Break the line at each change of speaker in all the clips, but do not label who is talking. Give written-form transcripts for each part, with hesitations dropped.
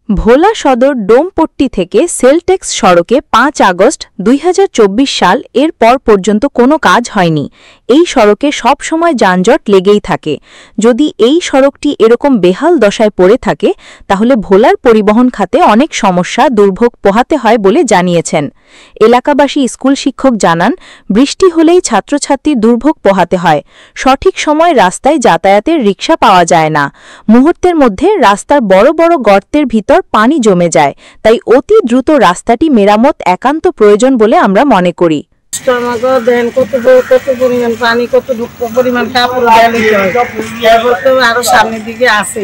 ভোলা সদর ডোমপট্টি থেকে সেলটেক্স সড়কে ৫ আগস্ট ২০২৪ সাল এর পর পর্যন্ত কোনো কাজ হয়নি। এই সড়কে সব সময় যানজট লেগেই থাকে। যদি এই সড়কটি এরকম বেহাল দশায় পড়ে থাকে তাহলে ভোলার পরিবহন খাতে অনেক সমস্যা দুর্ভোগ পোহাতে হয় বলে জানিয়েছেন এলাকাবাসী। স্কুল শিক্ষক জানান, বৃষ্টি হলেই ছাত্রছাত্রীর দুর্ভোগ পোহাতে হয়। সঠিক সময় রাস্তায় যাতায়াতের রিক্সা পাওয়া যায় না। মুহূর্তের মধ্যে রাস্তার বড় বড় গর্তের ভিতর পানি জমে যায়। তাই অতি দ্রুত রাস্তাটি মেরামত একান্ত প্রয়োজন বলে আমরা মনে করি।
আরো সামনের দিকে আছে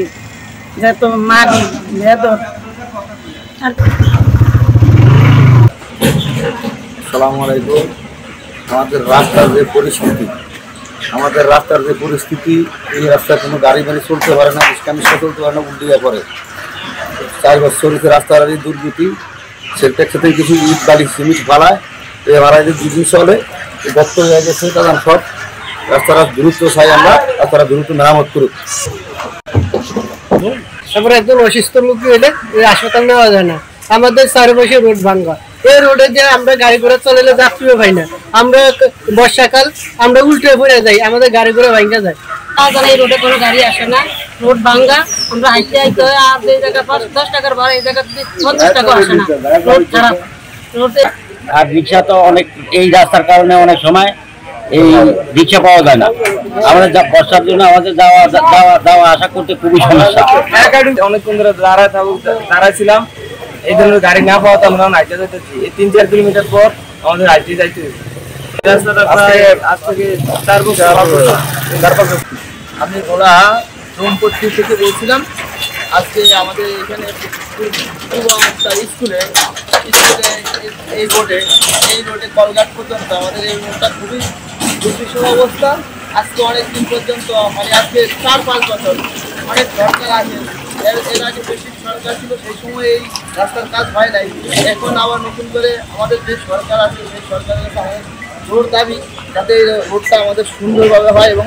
আমাদের রাস্তার যে পরিস্থিতি এই রাস্তায় কোনো গাড়ি বাড়ি চলতে পারে না, রিক্সা চলতে পারে না, উল্টিয়ে পড়ে। 4 বছর হচ্ছে রাস্তার এই দুর্গতি। সেলটেক্স থেকে কিছু ইট বালি সিমেন্ট ফালায়, এই ভাড়ায় যে দুদিন চলে গর্ত হয়ে গেছে। তাদের সব রাস্তাটা দ্রুত চাই আমরা, রাস্তাটা দ্রুত মেরামত করুক।
তারপরে একজন অসুস্থ লোক হলে হাসপাতাল নেওয়া যায় না। আমাদের চারপাশে রোড ভাঙ্গা, এই রোডে যে আমরা গাড়ি ঘোড়া চলালে যাত্রীও পাই না। আমরা বর্ষাকাল আমরা উল্টে পড়ে যাই, আমাদের গাড়ি ঘোড়া ভাঙ্গা যায়। এই রোডে কোনো গাড়ি আসে না, রোড ভাঙ্গা, আমরা হাইটে আইতে হয়। আর এই জায়গা 10 টাকার ভাড়া, এই জায়গা 50 টাকা আসে না। রোড খারাপ, রোডে
আর রিক্সা তো অনেক, এই রাস্তার কারণে অনেক সময় এই রিক্সা পাওয়া যায় না। আমাদের বর্ষার জন্য আমাদের যাওয়া আসা করতে খুবই সমস্যা।
অনেকক্ষণ ধরে দাঁড়াইছিলাম, এই জন্য গাড়ি না পাওয়া তো আমরা হাইটে যাইতেছি। 3-4 কিলোমিটার পর আমাদের হাইটে যাইতে রাস্তাটা প্রায় আজ থেকে 4 বছর। আমি ভোলা ডোমপট্টি থেকে বলছিলাম। আজকে আমাদের এখানে স্কুলে এই রোডে কলঘাট পর্যন্ত আমাদের এই রোডটা খুবই দুর্বিষহ অবস্থা। আজকে অনেক দিন পর্যন্ত, মানে আজকে 4-5 বছর অনেক সরকার আছে। এর আগে বেশি সরকার ছিল, সেই সময় এই রাস্তার কাজ হয় নাই। এখন আবার নতুন করে আমাদের যে সরকার আছে সেই সরকারের কাছে জোর দাবি যাতে এই রোডটা আমাদের সুন্দরভাবে হয় এবং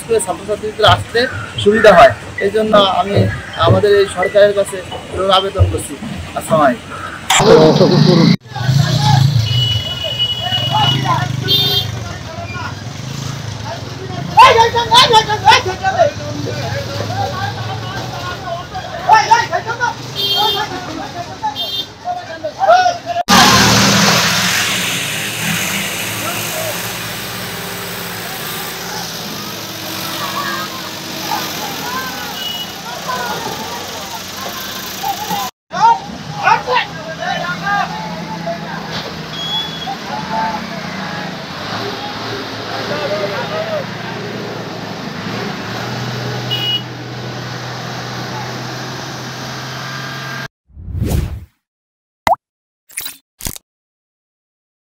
স্কুলের ছাত্রছাত্রীদের আসতে সুবিধা হয়। এই জন্য আমি আমাদের এই সরকারের কাছে জোর আবেদন করছি। আসসালামু আলাইকুম।